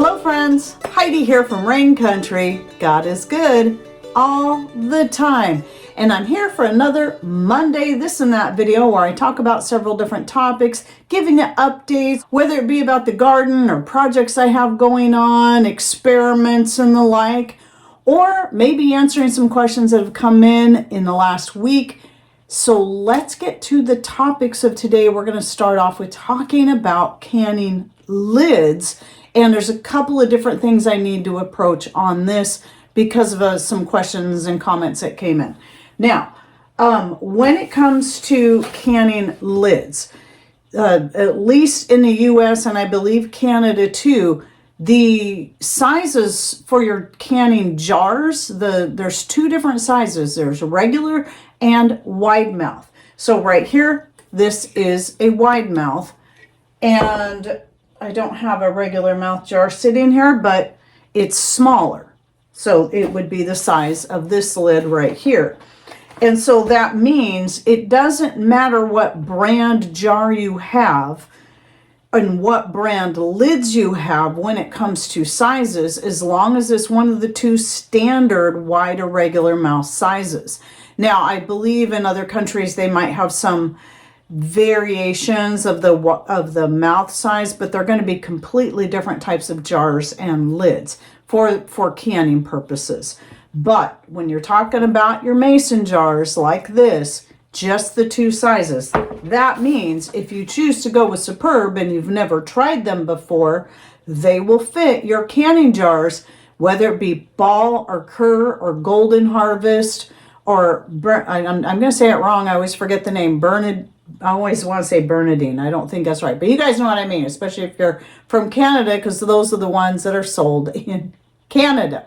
Hello friends, Heidi here from Rain Country. God is good all the time. And I'm here for another Monday this and that video where I talk about several different topics, giving you updates, whether it be about the garden or projects I have going on, experiments and the like, or maybe answering some questions that have come in the last week. So let's get to the topics of today. We're going to start off with talking about canning lids. And there's a couple of different things I need to approach on this because of some questions and comments that came in. Now, when it comes to canning lids, at least in the US and I believe Canada too, the sizes for your canning jars, there's two different sizes. There's regular and wide mouth. So right here, this is a wide mouth, and I don't have a regular mouth jar sitting here, but it's smaller. So it would be the size of this lid right here. And so that means it doesn't matter what brand jar you have and what brand lids you have when it comes to sizes, as long as it's one of the two standard wide or regular mouth sizes. Now, I believe in other countries they might have some variations of the mouth size, but they're going to be completely different types of jars and lids for canning purposes. But when you're talking about your mason jars like this, just the two sizes, that means if you choose to go with Superb and you've never tried them before, they will fit your canning jars, whether it be Ball or Kerr or Golden Harvest or I'm going to say it wrong. I always forget the name. I always want to say Bernadine. I don't think that's right. But you guys know what I mean, especially if you're from Canada, because those are the ones that are sold in Canada,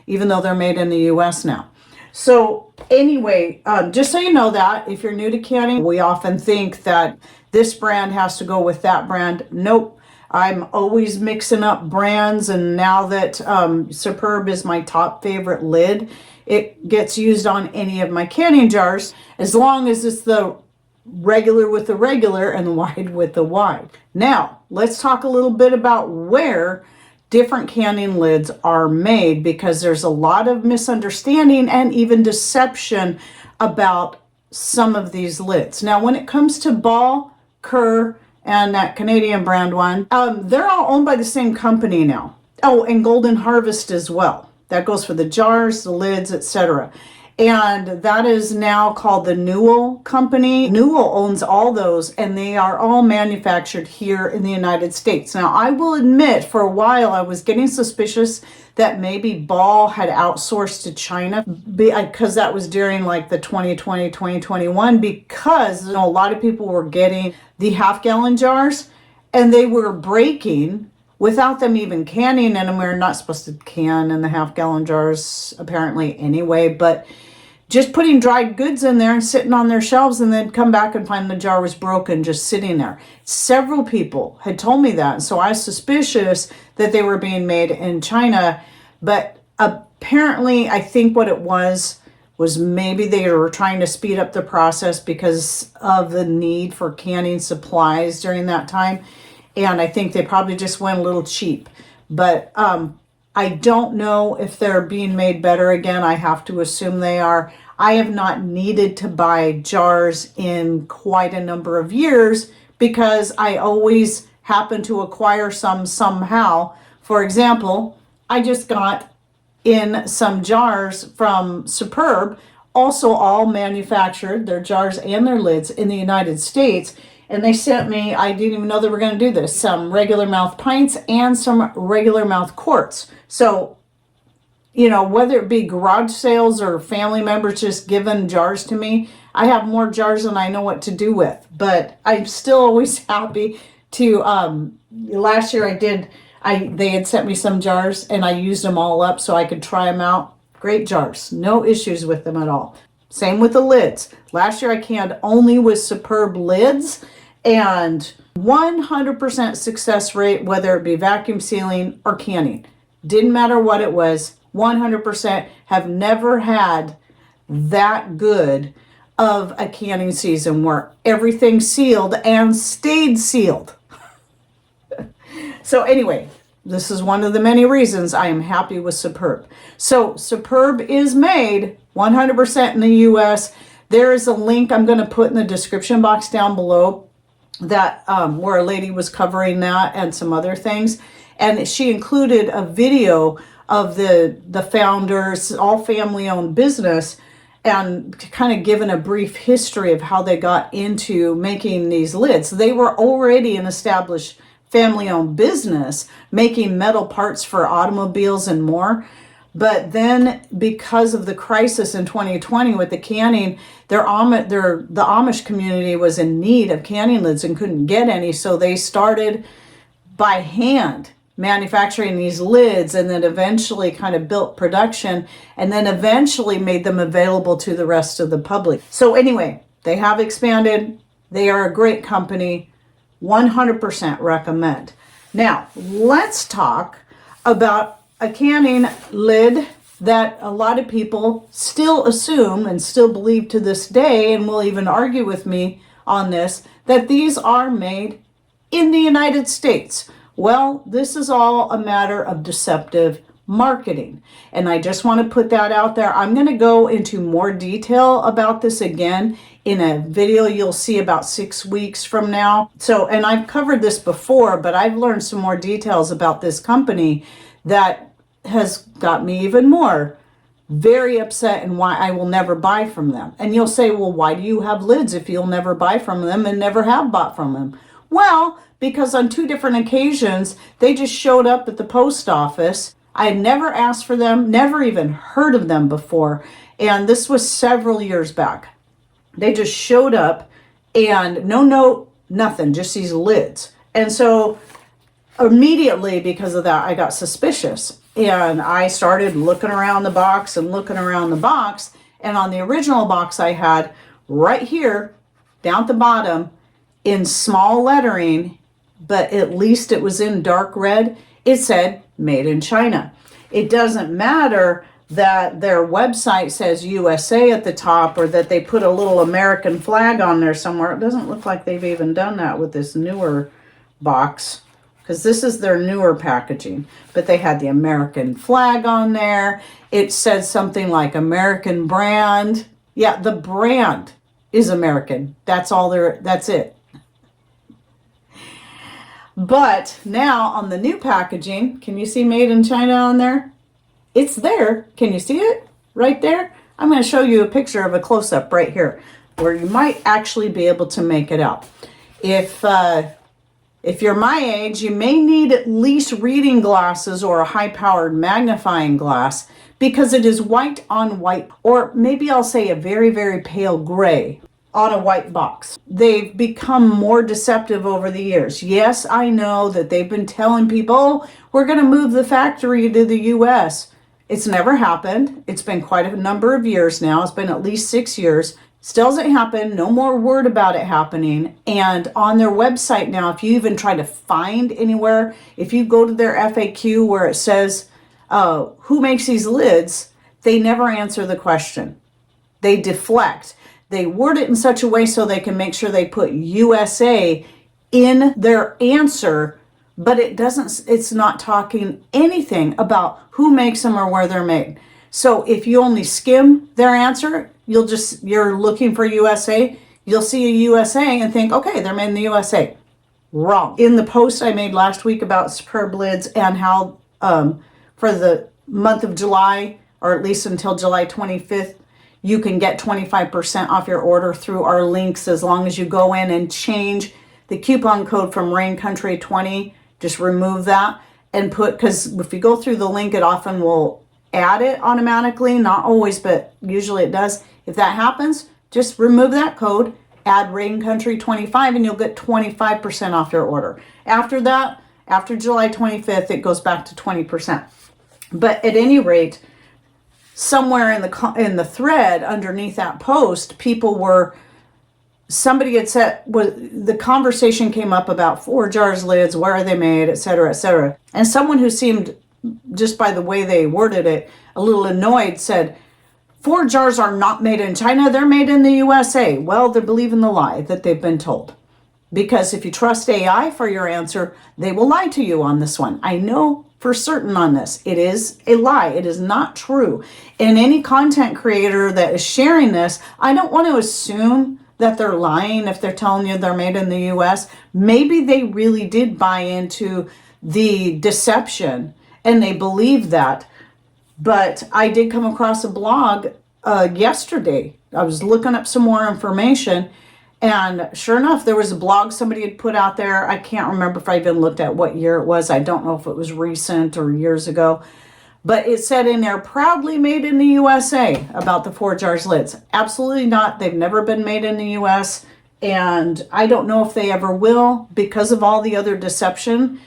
even though they're made in the US now. So anyway, just so you know that, if you're new to canning, we often think that this brand has to go with that brand. Nope. I'm always mixing up brands, and now that Superb is my top favorite lid, it gets used on any of my canning jars, as long as it's the regular with the regular and the wide with the wide. Now, let's talk a little bit about where different canning lids are made, because there's a lot of misunderstanding and even deception about some of these lids. Now, when it comes to Ball, Kerr, and that Canadian brand one, they're all owned by the same company now. Oh, and Golden Harvest as well. That goes for the jars, the lids, etc. And that is now called the Newell Company. Newell owns all those, and they are all manufactured here in the United States. Now, I will admit, for a while, I was getting suspicious that maybe Ball had outsourced to China, because that was during like the 2020, 2021, because a lot of people were getting the half-gallon jars, and they were breaking without them even canning in them. We're not supposed to can in the half-gallon jars, apparently, anyway, but just putting dried goods in there and sitting on their shelves, and then come back and find the jar was broken just sitting there. Several people had told me that, so I was suspicious that they were being made in China, but apparently I think what it was maybe they were trying to speed up the process because of the need for canning supplies during that time, and I think they probably just went a little cheap. But I don't know if they're being made better again. I have to assume they are. I have not needed to buy jars in quite a number of years, because I always happen to acquire some somehow. For example, I just got in some jars from Superb, also all manufactured, their jars and their lids, in the United States. And they sent me, I didn't even know they were going to do this, some regular mouth pints and some regular mouth quarts. So, you know, whether it be garage sales or family members just giving jars to me, I have more jars than I know what to do with. But I'm still always happy to, last year they had sent me some jars, and I used them all up so I could try them out. Great jars, no issues with them at all. Same with the lids. Last year I canned only with Superb lids, and 100% success rate, whether it be vacuum sealing or canning. Didn't matter what it was, 100%. Have never had that good of a canning season where everything sealed and stayed sealed. So anyway, this is one of the many reasons I am happy with Superb. So Superb is made 100% in the US. There is a link I'm going to put in the description box down below that where a lady was covering that and some other things. And she included a video of the founders, all family-owned business, and kind of given a brief history of how they got into making these lids. They were already an established family-owned business making metal parts for automobiles and more. But then because of the crisis in 2020 with the canning, the Amish community was in need of canning lids and couldn't get any. So they started by hand manufacturing these lids, and then eventually kind of built production, and then eventually made them available to the rest of the public. So anyway, they have expanded. They are a great company. 100% recommend. Now, let's talk about a canning lid that a lot of people still assume and still believe to this day, and will even argue with me on this, that these are made in the United States. Well, this is all a matter of deceptive marketing. And I just want to put that out there. I'm going to go into more detail about this again in a video you'll see about 6 weeks from now. So, and I've covered this before, but I've learned some more details about this company that has got me even more very upset, and why I will never buy from them. And you'll say, well, why do you have lids if you'll never buy from them and never have bought from them? Well, because on 2 different occasions, they just showed up at the post office. I had never asked for them, never even heard of them before. And this was several years back. They just showed up and no note, nothing, just these lids. And so immediately because of that, I got suspicious. And I started looking around the box and looking around the box. And on the original box I had right here, down at the bottom, in small lettering, but at least it was in dark red, it said made in China. It doesn't matter that their website says USA at the top, or that they put a little American flag on there somewhere. It doesn't look like they've even done that with this newer box, because this is their newer packaging. But they had the American flag on there. It says something like American brand. Yeah, the brand is American. That's it. But now on the new packaging, can you see made in China on there? It's there. Can you see it right there? I'm going to show you a picture of a close-up right here where you might actually be able to make it out. If you're my age, you may need at least reading glasses or a high-powered magnifying glass, because it is white on white, or maybe I'll say a very, very pale gray on a white box. They've become more deceptive over the years. Yes, I know that they've been telling people, oh, we're going to move the factory to the US. It's never happened. It's been quite a number of years now. It's been at least 6 years. Still hasn't happened. No more word about it happening. And on their website now, if you even try to find anywhere, if you go to their FAQ where it says, who makes these lids, they never answer the question. They deflect. They word it in such a way so they can make sure they put USA in their answer, but it's not talking anything about who makes them or where they're made. So if you only skim their answer, you're looking for USA, you'll see a USA and think, okay, they're made in the USA. Wrong. In the post I made last week about Superb lids and how for the month of July, or at least until July 25th, you can get 25% off your order through our links as long as you go in and change the coupon code from RainCountry20. Just remove that and because if you go through the link, it often will add it automatically. Not always, but usually it does. If that happens, just remove that code, add RainCountry25, and you'll get 25% off your order. After that, after July 25th, it goes back to 20%. But at any rate, somewhere in the thread underneath that post, somebody had said, the conversation came up about 4 jars lids, where are they made, etc., etc. And someone who seemed, just by the way they worded it, a little annoyed said, 4 jars are not made in China, they're made in the USA. Well, they're believing the lie that they've been told. Because if you trust AI for your answer, they will lie to you on this one. I know for certain on this. It is a lie. It is not true. And any content creator that is sharing this, I don't want to assume that they're lying if they're telling you they're made in the US. Maybe they really did buy into the deception and they believe that. But I did come across a blog yesterday. I was looking up some more information, and sure enough, there was a blog somebody had put out there. I can't remember if I even looked at what year it was. I don't know if it was recent or years ago. But it said in there, proudly made in the USA, about the 4-jars lids. Absolutely not. They've never been made in the US. And I don't know if they ever will because of all the other deception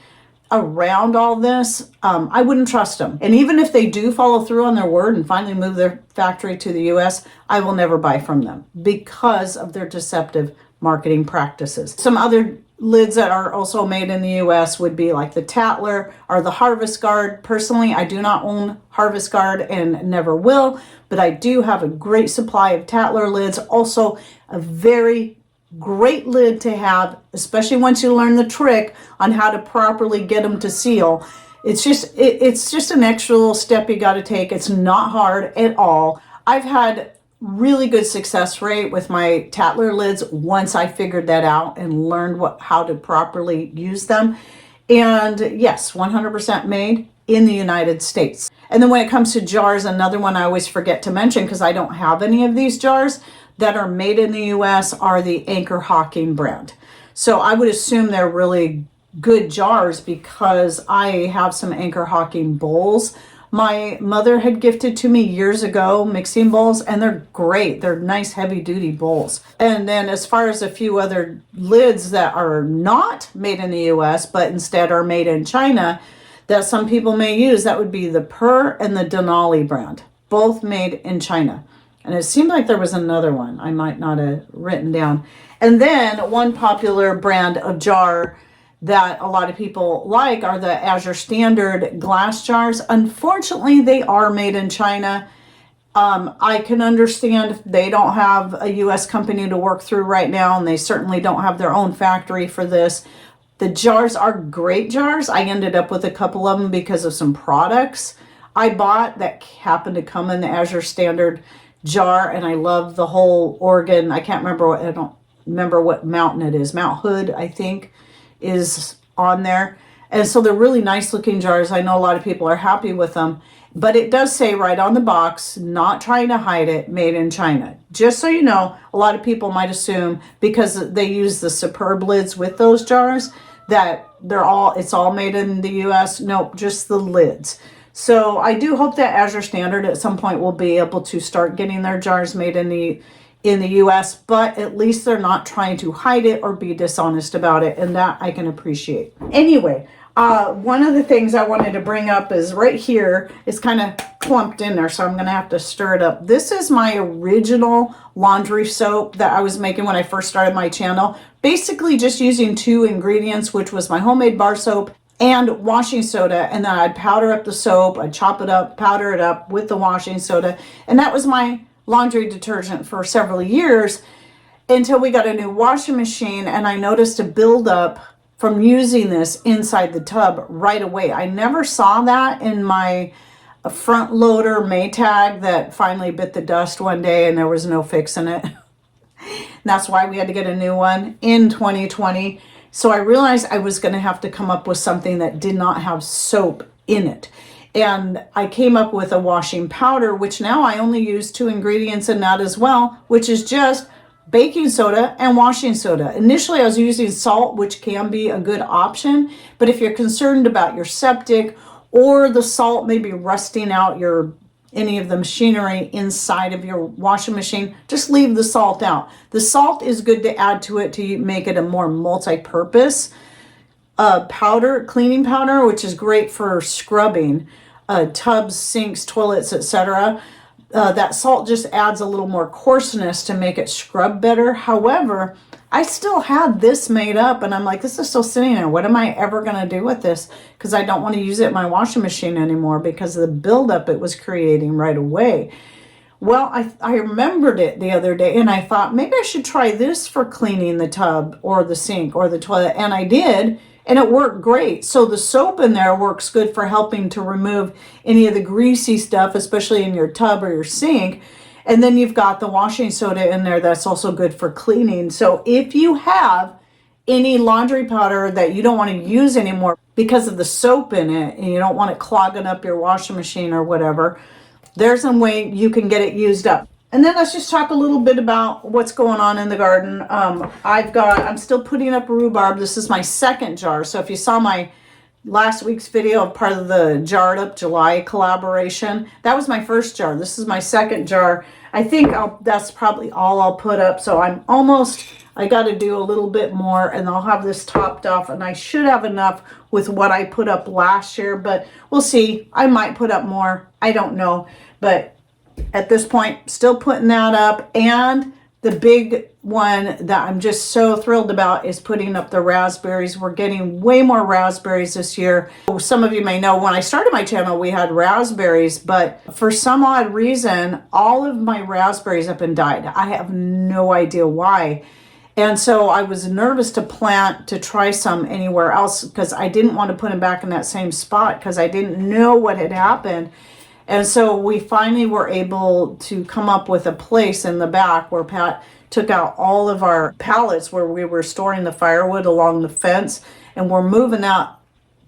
around all this. I wouldn't trust them. And even if they do follow through on their word and finally move their factory to the US, I will never buy from them because of their deceptive marketing practices. Some other lids that are also made in the US would be like the Tatler or the Harvest Guard. Personally, I do not own Harvest Guard and never will, but I do have a great supply of Tatler lids. Also, a very great lid to have, especially once you learn the trick on how to properly get them to seal. It's just an extra little step you got to take. It's not hard at all. I've had really good success rate with my Tatler lids once I figured that out and learned how to properly use them. And yes, 100% made in the United States. And then when it comes to jars, another one I always forget to mention because I don't have any of these jars that are made in the US are the Anchor Hawking brand. So I would assume they're really good jars because I have some Anchor Hawking bowls my mother had gifted to me years ago, mixing bowls, and they're great. They're nice heavy duty bowls. And then as far as a few other lids that are not made in the US but instead are made in China that some people may use, that would be the Purr and the Denali brand, both made in China. And it seemed like there was another one I might not have written down. And then one popular brand of jar that a lot of people like are the Azure Standard glass jars. Unfortunately, they are made in China. I can understand if they don't have a US company to work through right now, and they certainly don't have their own factory for this. The jars are great jars. I ended up with a couple of them because of some products I bought that happened to come in the Azure Standard jar, and I love the whole organ. I can't remember I don't remember what mountain it is. Mount Hood, I think, is on there. And so they're really nice looking jars. I know a lot of people are happy with them, but it does say right on the box, not trying to hide it, made in China. Just so you know, a lot of people might assume because they use the Superb lids with those jars that it's all made in the US. Nope, just the lids. So I do hope that Azure Standard at some point will be able to start getting their jars made in the US, but at least they're not trying to hide it or be dishonest about it, and that I can appreciate. Anyway, one of the things I wanted to bring up is right here. It's kind of clumped in there, so I'm going to have to stir it up. This is my original laundry soap that I was making when I first started my channel. Basically just using 2 ingredients, which was my homemade bar soap and washing soda, and then I'd powder up the soap, I'd chop it up, powder it up with the washing soda, and that was my laundry detergent for several years until we got a new washing machine, and I noticed a buildup from using this inside the tub right away. I never saw that in my front loader Maytag that finally bit the dust one day and there was no fixing it. That's why we had to get a new one in 2020. So I realized I was going to have to come up with something that did not have soap in it. And I came up with a washing powder, which now I only use 2 ingredients in that as well, which is just baking soda and washing soda. Initially, I was using salt, which can be a good option. But if you're concerned about your septic or the salt maybe rusting out any of the machinery inside of your washing machine, just leave the salt out. The salt is good to add to it to make it a more multi-purpose powder, cleaning powder, which is great for scrubbing tubs, sinks, toilets, etc. That salt just adds a little more coarseness to make it scrub better. However, I still had this made up and I'm like, this is still sitting there. What am I ever going to do with this? Because I don't want to use it in my washing machine anymore because of the buildup it was creating right away. Well, I remembered it the other day and I thought maybe I should try this for cleaning the tub or the sink or the toilet. And I did, and it worked great. So the soap in there works good for helping to remove any of the greasy stuff, especially in your tub or your sink. And then you've got the washing soda in there that's also good for cleaning. So if you have any laundry powder that you don't want to use anymore because of the soap in it and you don't want it clogging up your washing machine or whatever, there's some way you can get it used up. And then let's just talk a little bit about what's going on in the garden. I'm still putting up rhubarb. This is my second jar. So if you saw my last week's video of part of the Jarred Up July collaboration, that was my first jar. This is my second jar. I think that's probably all I'll put up. So I got to do a little bit more and I'll have this topped off, and I should have enough with what I put up last year, but we'll see. I might put up more. I don't know. But at this point, still putting that up. And the big one that I'm just so thrilled about is putting up the raspberries. We're getting way more raspberries this year. Some of you may know when I started my channel, we had raspberries, but for some odd reason, all of my raspberries up and died. I have no idea why. And so I was nervous to try some anywhere else because I didn't want to put them back in that same spot because I didn't know what had happened. And so we finally were able to come up with a place in the back where Pat took out all of our pallets where we were storing the firewood along the fence. And we're moving out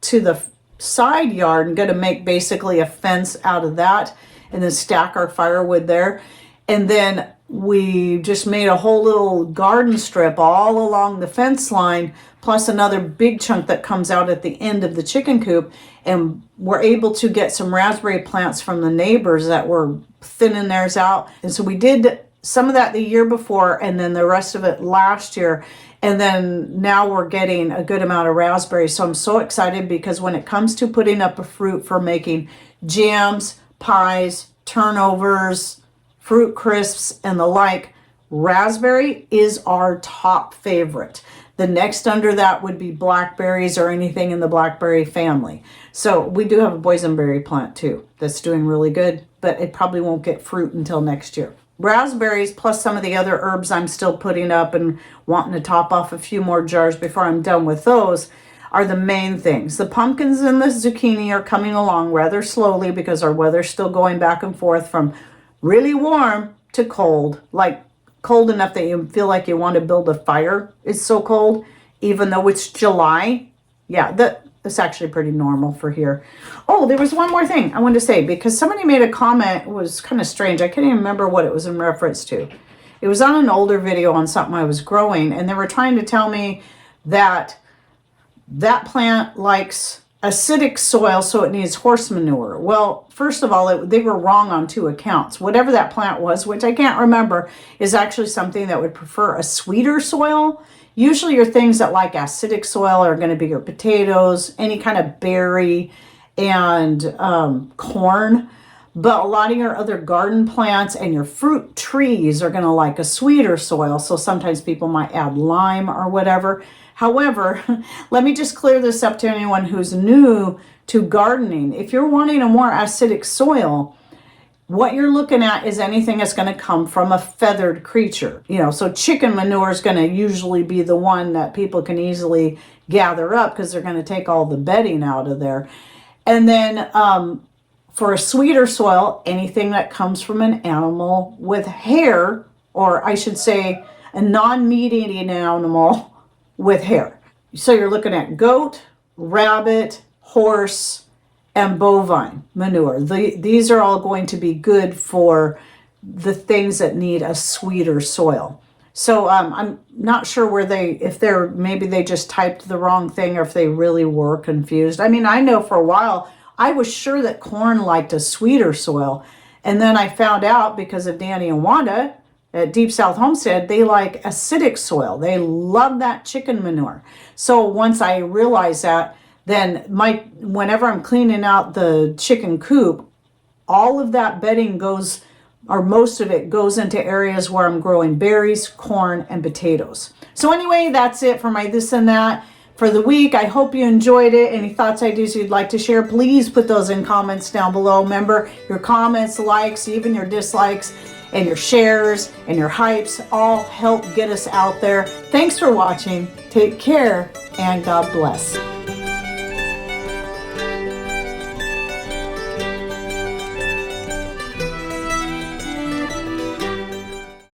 to the side yard and going to make basically a fence out of that and then stack our firewood there. And then we just made a whole little garden strip all along the fence line, plus another big chunk that comes out at the end of the chicken coop. And we're able to get some raspberry plants from the neighbors that were thinning theirs out. And so we did some of that the year before and then the rest of it last year. And then now we're getting a good amount of raspberries. So I'm so excited because when it comes to putting up a fruit for making jams, pies, turnovers, fruit crisps, and the like, raspberry is our top favorite. The next under that would be blackberries or anything in the blackberry family. So we do have a boysenberry plant too that's doing really good, but it probably won't get fruit until next year. Raspberries plus some of the other herbs I'm still putting up and wanting to top off a few more jars before I'm done with those are the main things. The pumpkins and the zucchini are coming along rather slowly because our weather's still going back and forth from really warm to cold, like cold enough that you feel like you want to build a fire. It's so cold, even though it's July. Yeah, that's actually pretty normal for here. Oh, there was one more thing I wanted to say because somebody made a comment. It was kind of strange. I can't even remember what it was in reference to. It was on an older video on something I was growing, and they were trying to tell me that that plant likes acidic soil, so it needs horse manure. Well, first of all, they were wrong on two accounts. Whatever that plant was, which I can't remember, is actually something that would prefer a sweeter soil. Usually your things that like acidic soil are going to be your potatoes, any kind of berry, and corn. But a lot of your other garden plants and your fruit trees are going to like a sweeter soil. So sometimes people might add lime or whatever. However, let me just clear this up to anyone who's new to gardening. If you're wanting a more acidic soil, what you're looking at is anything that's going to come from a feathered creature. So chicken manure is going to usually be the one that people can easily gather up because they're going to take all the bedding out of there. And then for a sweeter soil, anything that comes from an animal with hair, or I should say a non-meat eating animal with hair. So you're looking at goat, rabbit, horse, and bovine manure. These are all going to be good for the things that need a sweeter soil. So I'm not sure maybe they just typed the wrong thing or if they really were confused. I mean, I know for a while, I was sure that corn liked a sweeter soil. And then I found out because of Danny and Wanda at Deep South Homestead, they like acidic soil. They love that chicken manure. So once I realized that, then whenever I'm cleaning out the chicken coop, all of that bedding goes, or most of it goes into areas where I'm growing berries, corn, and potatoes. So anyway, that's it for my this and that for the week. I hope you enjoyed it. Any thoughts, ideas you'd like to share, please put those in comments down below. Remember, your comments, likes, even your dislikes, and your shares and your hypes all help get us out there. Thanks for watching. Take care and God bless.